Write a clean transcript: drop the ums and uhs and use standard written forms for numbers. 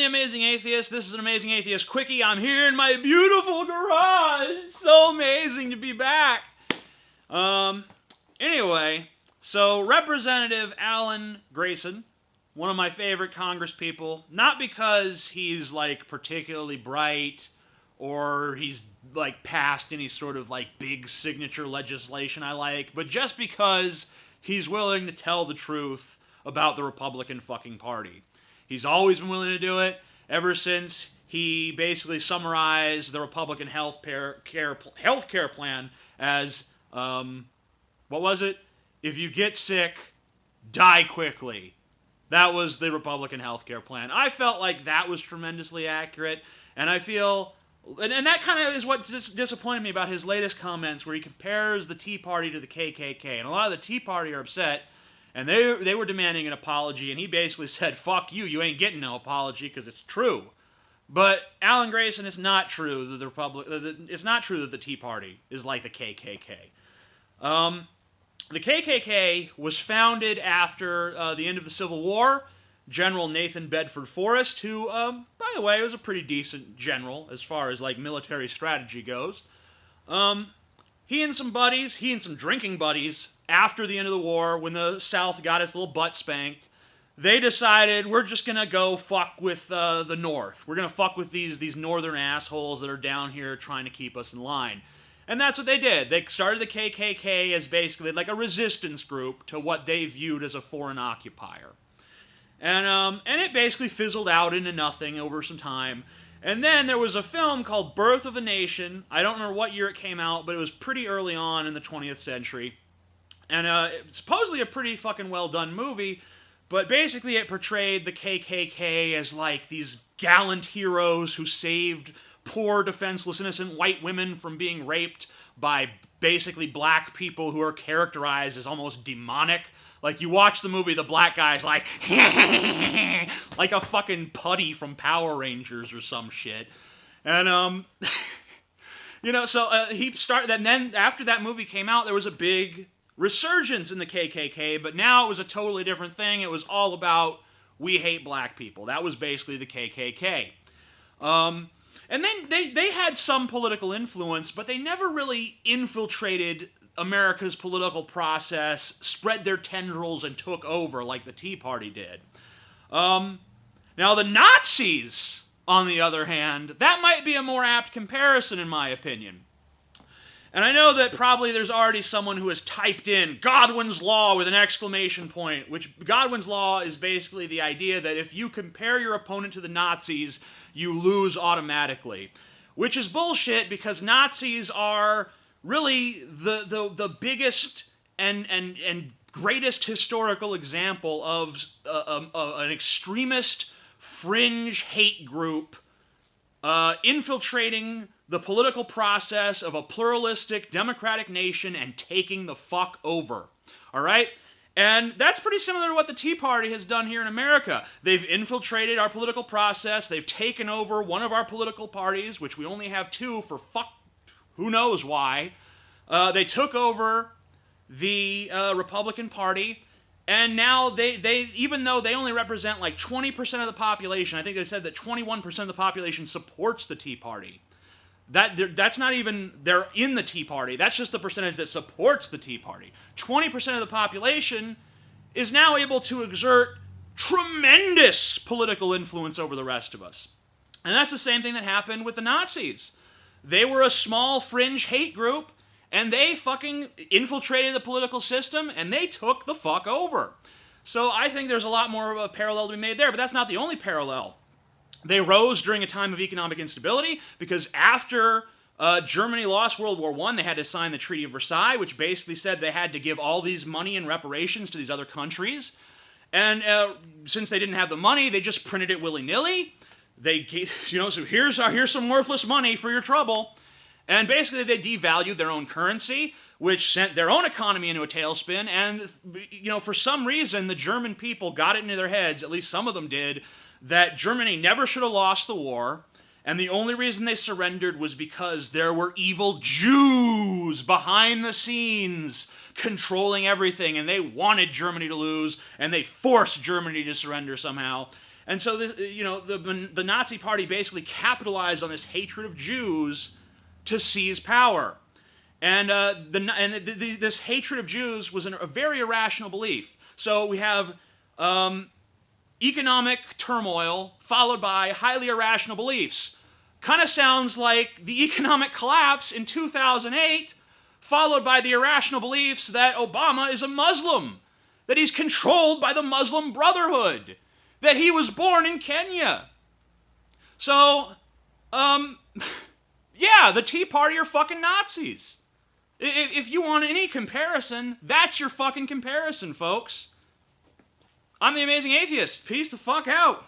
Amazing Atheist. This is an Amazing Atheist Quickie. I'm here in my beautiful garage. It's so amazing to be back. Anyway, so Representative Alan Grayson, one of my favorite Congress people, not because he's, like, particularly bright or he's, like, passed any sort of, like, big signature legislation I like, but just because he's willing to tell the truth about the Republican fucking Party. He's always been willing to do it ever since he basically summarized the Republican health care plan as, what was it? If you get sick, die quickly. That was the Republican health care plan. I felt like that was tremendously accurate, and I feel... And that kind of is what disappointed me about his latest comments, where he compares the Tea Party to the KKK. And a lot of the Tea Party are upset, and they were demanding an apology, and he basically said, fuck you, you ain't getting no apology, because it's true. But Alan Grayson, it's not true that it's not true that the Tea Party is like the KKK. The KKK was founded after the end of the Civil War. General Nathan Bedford Forrest, who, by the way, was a pretty decent general as far as, like, military strategy goes. He and some drinking buddies, after the end of the war, when the South got its little butt spanked, they decided, we're just gonna go fuck with the North. We're gonna fuck with these northern assholes that are down here trying to keep us in line. And that's what they did. They started the KKK as basically like a resistance group to what they viewed as a foreign occupier. And it basically fizzled out into nothing over some time. And then there was a film called Birth of a Nation. I don't remember what year it came out, but it was pretty early on in the 20th century. And it's supposedly a pretty fucking well-done movie, but basically it portrayed the KKK as like these gallant heroes who saved poor, defenseless, innocent white women from being raped by basically black people who are characterized as almost demonic. Like, you watch the movie, the black guy's like, like a fucking putty from Power Rangers or some shit. And, you know, so he started, and then after that movie came out, there was a big resurgence in the KKK, but now it was a totally different thing. It was all about, we hate black people. That was basically the KKK. And then they had some political influence, but they never really infiltrated America's political process, spread their tendrils, and took over like the Tea Party did. Now, the Nazis, on the other hand, that might be a more apt comparison, in my opinion. And I know that probably there's already someone who has typed in Godwin's Law with an exclamation point, which Godwin's Law is basically the idea that if you compare your opponent to the Nazis, you lose automatically. Which is bullshit, because Nazis are really the biggest and greatest historical example of an extremist fringe hate group infiltrating the political process of a pluralistic democratic nation and taking the fuck over. All right? And that's pretty similar to what the Tea Party has done here in America. They've infiltrated our political process. They've taken over one of our political parties, which we only have two for who knows why. They took over the Republican Party, and now they even though they only represent like 20% of the population, I think they said that 21% of the population supports the Tea Party. That's not even, they're in the Tea Party. That's just the percentage that supports the Tea Party. 20% of the population is now able to exert tremendous political influence over the rest of us. And that's the same thing that happened with the Nazis. They were a small fringe hate group, and they fucking infiltrated the political system, and they took the fuck over. So I think there's a lot more of a parallel to be made there, but that's not the only parallel. They rose during a time of economic instability because after Germany lost World War I, they had to sign the Treaty of Versailles, which basically said they had to give all these money and reparations to these other countries. And since they didn't have the money, they just printed it willy-nilly. They gave, so here's some worthless money for your trouble. And basically they devalued their own currency, which sent their own economy into a tailspin. And, for some reason, the German people got it into their heads, at least some of them did, that Germany never should have lost the war, and the only reason they surrendered was because there were evil Jews behind the scenes controlling everything, and they wanted Germany to lose, and they forced Germany to surrender somehow. And so this, the Nazi Party basically capitalized on this hatred of Jews to seize power. And this hatred of Jews was a very irrational belief. So we have economic turmoil followed by highly irrational beliefs. Kind of sounds like the economic collapse in 2008 followed by the irrational beliefs that Obama is a Muslim, that he's controlled by the Muslim Brotherhood, that he was born in Kenya. So, yeah, the Tea Party are fucking Nazis. If you want any comparison, that's your fucking comparison, folks. I'm the Amazing Atheist. Peace the fuck out.